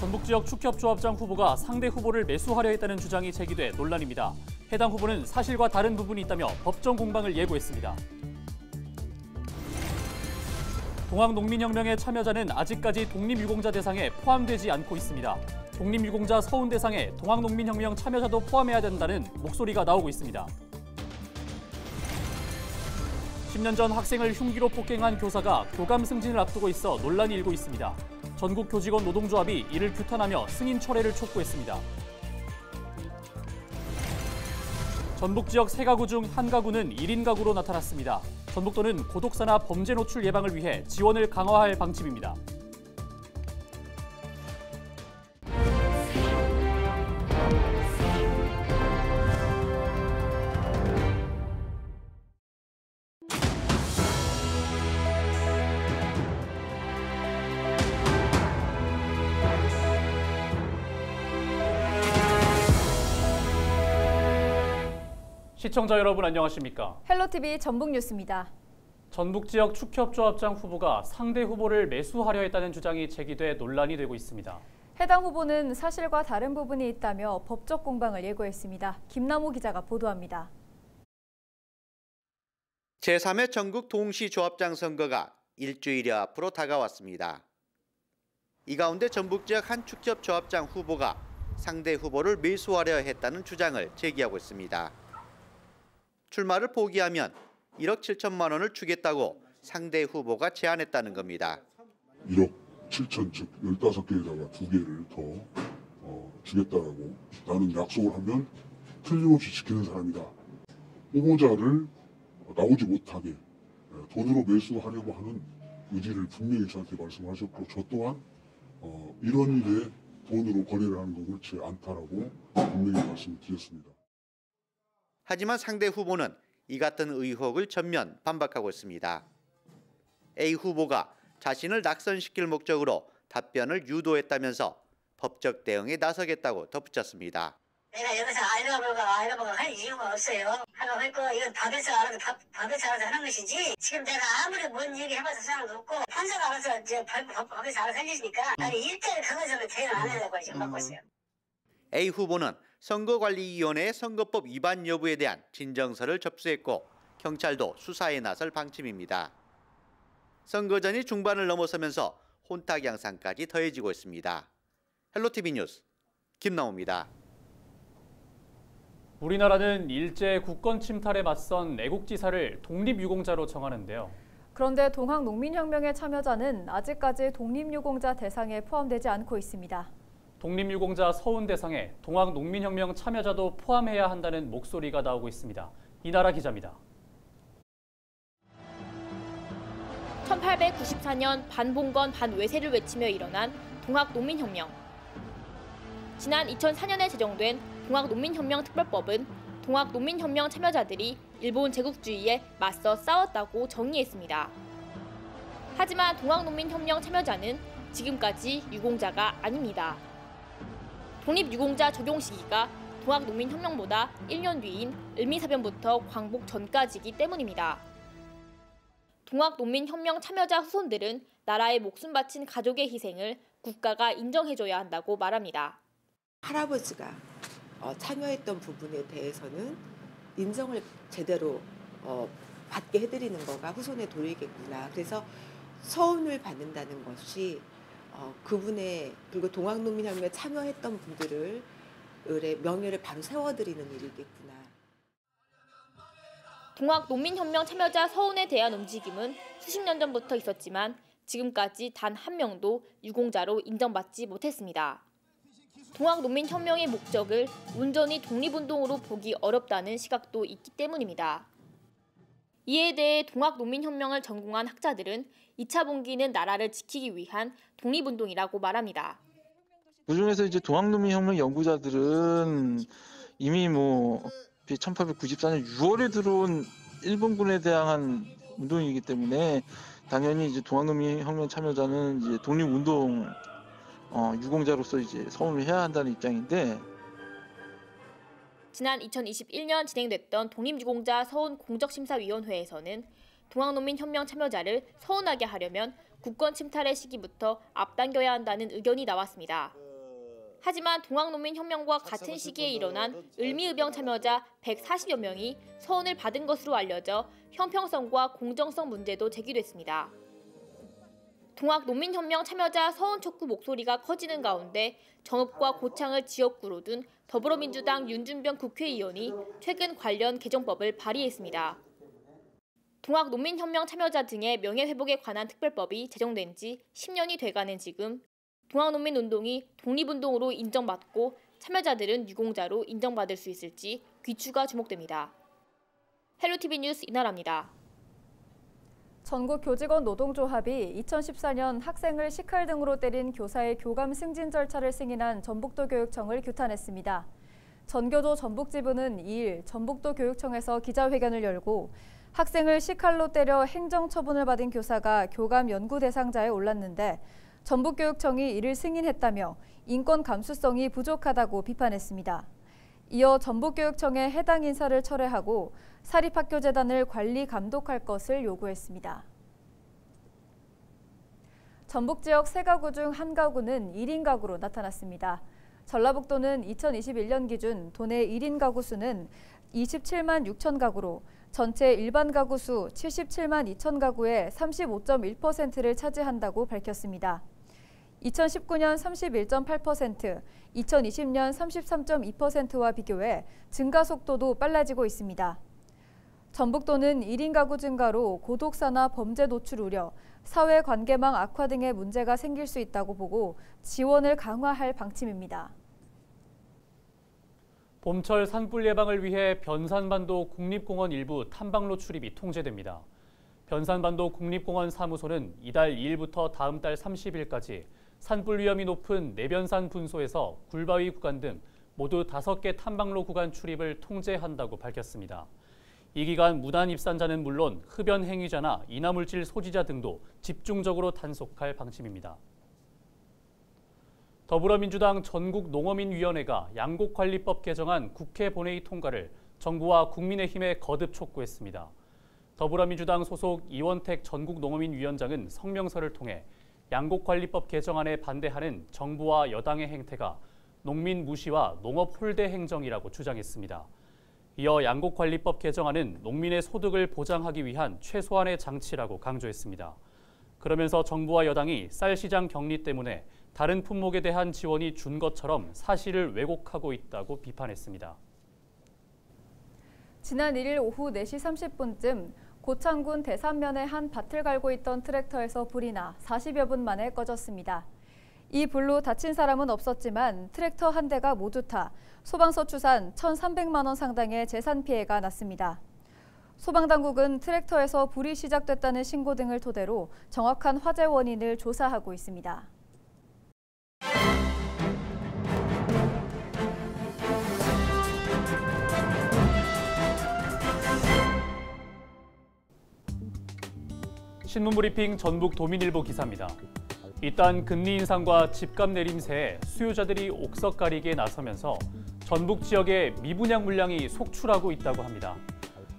전북 지역 축협조합장 후보가 상대 후보를 매수하려 했다는 주장이 제기돼 논란입니다. 해당 후보는 사실과 다른 부분이 있다며 법정 공방을 예고했습니다. 동학농민혁명의 참여자는 아직까지 독립유공자 대상에 포함되지 않고 있습니다. 독립유공자 서훈 대상에 동학농민혁명 참여자도 포함해야 된다는 목소리가 나오고 있습니다. 10년 전 학생을 흉기로 폭행한 교사가 교감 승진을 앞두고 있어 논란이 일고 있습니다. 전국 교직원 노동조합이 이를 규탄하며 승인 철회를 촉구했습니다. 전북 지역 3가구 중 1가구는 1인 가구로 나타났습니다. 전북도는 고독사나 범죄 노출 예방을 위해 지원을 강화할 방침입니다. 시청자 여러분 안녕하십니까? 헬로티비 전북뉴스입니다. 전북 지역 축협조합장 후보가 상대 후보를 매수하려 했다는 주장이 제기돼 논란이 되고 있습니다. 해당 후보는 사실과 다른 부분이 있다며 법적 공방을 예고했습니다. 김남호 기자가 보도합니다. 제3회 전국 동시조합장 선거가 일주일여 앞으로 다가왔습니다. 이 가운데 전북 지역 한 축협조합장 후보가 상대 후보를 매수하려 했다는 주장을 제기하고 있습니다. 출마를 포기하면 1억 7천만 원을 주겠다고 상대 후보가 제안했다는 겁니다. 1억 7천 즉 15개에다가 2개를 더 주겠다라고 나는 약속을 하면 틀림없이 지키는 사람이다. 후보자를 나오지 못하게 돈으로 매수하려고 하는 의지를 분명히 저한테 말씀하셨고 저 또한 이런 일에 돈으로 거래를 하는 건 그렇지 않다라고 분명히 말씀드렸습니다. 하지만 상대 후보는 이 같은 의혹을 전면 반박하고 있습니다. A 후보가 자신을 낙선시킬 목적으로 답변을 유도했다면서 법적 대응에 나서겠다고 덧붙였습니다. 내가 여기서 알바보가 할 이유가 없어요. 하라고 했고 이건 법에서 알아서 하는 것이지 지금 내가 아무리 뭔 얘기 해봐서 사람도 없고 판사가 알아서 법에서 알아서 해주시니까 아니 일대일 그것으로 대응 안 하려고 지금 받고 있어요. A 후보는 선거관리위원회의 선거법 위반 여부에 대한 진정서를 접수했고 경찰도 수사에 나설 방침입니다. 선거전이 중반을 넘어서면서 혼탁 양상까지 더해지고 있습니다. 헬로티비 뉴스 김남호입니다. 우리나라는 일제 국권 침탈에 맞선 애국지사를 독립유공자로 정하는데요. 그런데 동학농민혁명의 참여자는 아직까지 독립유공자 대상에 포함되지 않고 있습니다. 독립유공자 서훈 대상에 동학농민혁명 참여자도 포함해야 한다는 목소리가 나오고 있습니다. 이나라 기자입니다. 1894년 반봉건 반외세를 외치며 일어난 동학농민혁명. 지난 2004년에 제정된 동학농민혁명 특별법은 동학농민혁명 참여자들이 일본 제국주의에 맞서 싸웠다고 정의했습니다. 하지만 동학농민혁명 참여자는 지금까지 유공자가 아닙니다. 독립유공자 적용 시기가 동학농민혁명보다 1년 뒤인 을미사변부터 광복 전까지이기 때문입니다. 동학농민혁명 참여자 후손들은 나라에 목숨 바친 가족의 희생을 국가가 인정해줘야 한다고 말합니다. 할아버지가 참여했던 부분에 대해서는 인정을 제대로 받게 해드리는 거가 후손의 도리겠구나. 그래서 서운을 받는다는 것이 그분의 그리고 동학농민혁명에 참여했던 분들의 명예를 바로 세워드리는 일이겠구나. 동학농민혁명 참여자 서훈에 대한 움직임은 수십 년 전부터 있었지만 지금까지 단 한 명도 유공자로 인정받지 못했습니다. 동학농민혁명의 목적을 온전히 독립운동으로 보기 어렵다는 시각도 있기 때문입니다. 이에 대해 동학농민혁명을 전공한 학자들은 2차 분기는 나라를 지키기 위한 독립운동이라고 말합니다. 그중에서 이제 동학농민혁명 연구자들은 이미 1894년 6월에 들어온 일본군에 대한 운동이기 때문에 당연히 이제 동학농민혁명 참여자는 이제 독립운동 유공자로서 이제 서운을 해야 한다는 입장인데. 지난 2021년 진행됐던 독립유공자 서훈 공적심사위원회에서는 동학농민혁명 참여자를 서운하게 하려면 국권 침탈의 시기부터 앞당겨야 한다는 의견이 나왔습니다. 하지만 동학농민혁명과 같은 시기에 일어난 을미의병 참여자 140여 명이 서운을 받은 것으로 알려져 형평성과 공정성 문제도 제기됐습니다. 동학농민혁명 참여자 서운 촉구 목소리가 커지는 가운데 정읍과 고창을 지역구로 둔 더불어민주당 윤준병 국회의원이 최근 관련 개정법을 발의했습니다. 동학농민혁명 참여자 등의 명예회복에 관한 특별법이 제정된 지 10년이 돼가는 지금 동학농민운동이 독립운동으로 인정받고 참여자들은 유공자로 인정받을 수 있을지 귀추가 주목됩니다. 헬로티비 뉴스 이나라입니다. 전국교직원 노동조합이 2014년 학생을 식칼 등으로 때린 교사의 교감 승진 절차를 승인한 전북도교육청을 규탄했습니다. 전교조 전북지부는 2일 전북도교육청에서 기자회견을 열고 학생을 식칼로 때려 행정처분을 받은 교사가 교감 연구 대상자에 올랐는데 전북교육청이 이를 승인했다며 인권 감수성이 부족하다고 비판했습니다. 이어 전북교육청에 해당 인사를 철회하고 사립학교재단을 관리 감독할 것을 요구했습니다. 전북 지역 3가구 중 1가구는 1인 가구로 나타났습니다. 전라북도는 2021년 기준 도내 1인 가구 수는 27만 6천 가구로 전체 일반 가구 수 77만 2천 가구의 35.1%를 차지한다고 밝혔습니다. 2019년 31.8%, 2020년 33.2%와 비교해 증가 속도도 빨라지고 있습니다. 전북도는 1인 가구 증가로 고독사나 범죄 노출 우려, 사회관계망 악화 등의 문제가 생길 수 있다고 보고 지원을 강화할 방침입니다. 봄철 산불 예방을 위해 변산반도 국립공원 일부 탐방로 출입이 통제됩니다. 변산반도 국립공원 사무소는 이달 2일부터 다음 달 30일까지 산불 위험이 높은 내변산 분소에서 굴바위 구간 등 모두 5개 탐방로 구간 출입을 통제한다고 밝혔습니다. 이 기간 무단 입산자는 물론 흡연 행위자나 인화물질 소지자 등도 집중적으로 단속할 방침입니다. 더불어민주당 전국농어민위원회가 양곡관리법 개정안 국회 본회의 통과를 정부와 국민의힘에 거듭 촉구했습니다. 더불어민주당 소속 이원택 전국농어민위원장은 성명서를 통해 양곡관리법 개정안에 반대하는 정부와 여당의 행태가 농민 무시와 농업 홀대 행정이라고 주장했습니다. 이어 양곡관리법 개정안은 농민의 소득을 보장하기 위한 최소한의 장치라고 강조했습니다. 그러면서 정부와 여당이 쌀 시장 격리 때문에 다른 품목에 대한 지원이 준 것처럼 사실을 왜곡하고 있다고 비판했습니다. 지난 1일 오후 4시 30분쯤 고창군 대산면의 한 밭을 갈고 있던 트랙터에서 불이 나 40여 분 만에 꺼졌습니다. 이 불로 다친 사람은 없었지만 트랙터 한 대가 모두 타 소방서 추산 1,300만 원 상당의 재산 피해가 났습니다. 소방당국은 트랙터에서 불이 시작됐다는 신고 등을 토대로 정확한 화재 원인을 조사하고 있습니다. 신문브리핑 전북도민일보 기사입니다. 이딴 금리 인상과 집값 내림세에 수요자들이 옥석가리기에 나서면서 전북 지역의 미분양 물량이 속출하고 있다고 합니다.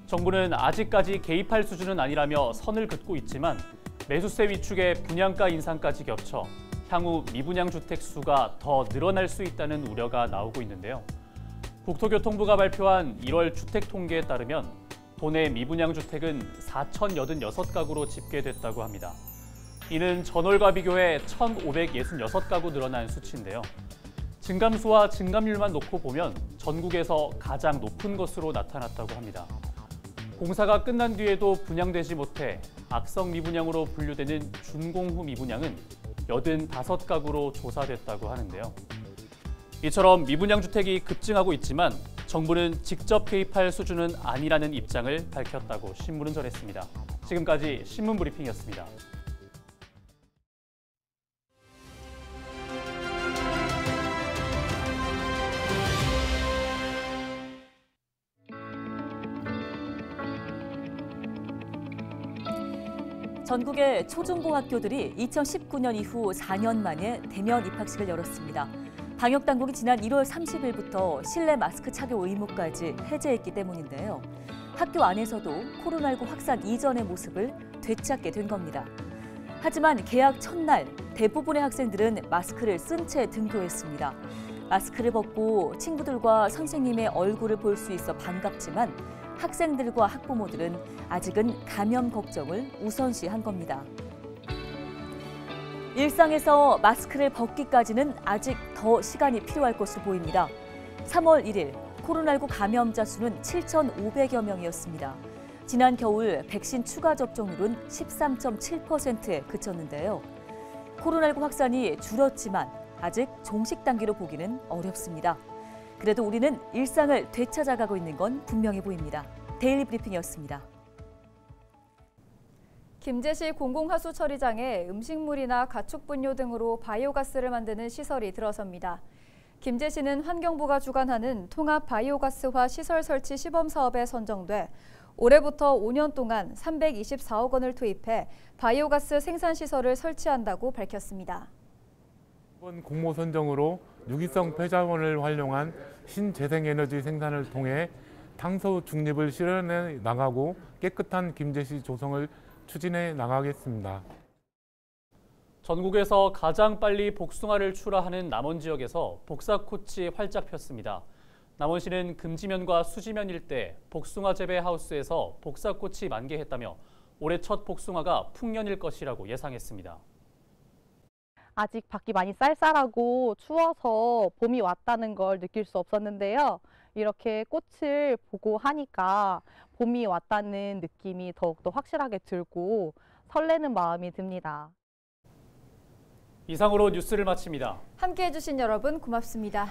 정부는 아직까지 개입할 수준은 아니라며 선을 긋고 있지만 매수세 위축에 분양가 인상까지 겹쳐 향후 미분양 주택 수가 더 늘어날 수 있다는 우려가 나오고 있는데요. 국토교통부가 발표한 1월 주택 통계에 따르면 도내 미분양 주택은 4,086가구로 집계됐다고 합니다. 이는 전월과 비교해 1,566가구 늘어난 수치인데요. 증감수와 증감률만 놓고 보면 전국에서 가장 높은 것으로 나타났다고 합니다. 공사가 끝난 뒤에도 분양되지 못해 악성 미분양으로 분류되는 준공후 미분양은 85가구로 조사됐다고 하는데요. 이처럼 미분양 주택이 급증하고 있지만 정부는 직접 개입할 수준은 아니라는 입장을 밝혔다고 신문은 전했습니다. 지금까지 신문브리핑이었습니다. 전국의 초중고 학교들이 2019년 이후 4년 만에 대면 입학식을 열었습니다. 방역당국이 지난 1월 30일부터 실내 마스크 착용 의무까지 해제했기 때문인데요. 학교 안에서도 코로나19 확산 이전의 모습을 되찾게 된 겁니다. 하지만 개학 첫날 대부분의 학생들은 마스크를 쓴 채 등교했습니다. 마스크를 벗고 친구들과 선생님의 얼굴을 볼 수 있어 반갑지만 학생들과 학부모들은 아직은 감염 걱정을 우선시한 겁니다. 일상에서 마스크를 벗기까지는 아직 더 시간이 필요할 것으로 보입니다. 3월 1일 코로나19 감염자 수는 7,500여 명이었습니다. 지난 겨울 백신 추가 접종률은 13.7%에 그쳤는데요. 코로나19 확산이 줄었지만 아직 종식 단계로 보기는 어렵습니다. 그래도 우리는 일상을 되찾아가고 있는 건 분명해 보입니다. 데일리 브리핑이었습니다. 김제시 공공하수 처리장에 음식물이나 가축분뇨 등으로 바이오가스를 만드는 시설이 들어섭니다. 김제시는 환경부가 주관하는 통합 바이오가스화 시설 설치 시범 사업에 선정돼 올해부터 5년 동안 324억 원을 투입해 바이오가스 생산 시설을 설치한다고 밝혔습니다. 이번 공모 선정으로 유기성 폐자원을 활용한 신재생에너지 생산을 통해 탄소 중립을 실현해 나가고 깨끗한 김제시 조성을 추진해 나가겠습니다. 전국에서 가장 빨리 복숭아를 출하하는 남원 지역에서 복사꽃이 활짝 폈습니다. 남원시는 금지면과 수지면 일대 복숭아 재배 하우스에서 복사꽃이 만개했다며 올해 첫 복숭아가 풍년일 것이라고 예상했습니다. 아직 밖이 많이 쌀쌀하고 추워서 봄이 왔다는 걸 느낄 수 없었는데요. 이렇게 꽃을 보고 하니까 봄이 왔다는 느낌이 더욱더 확실하게 들고 설레는 마음이 듭니다. 이상으로 뉴스를 마칩니다. 함께해 주신 여러분 고맙습니다.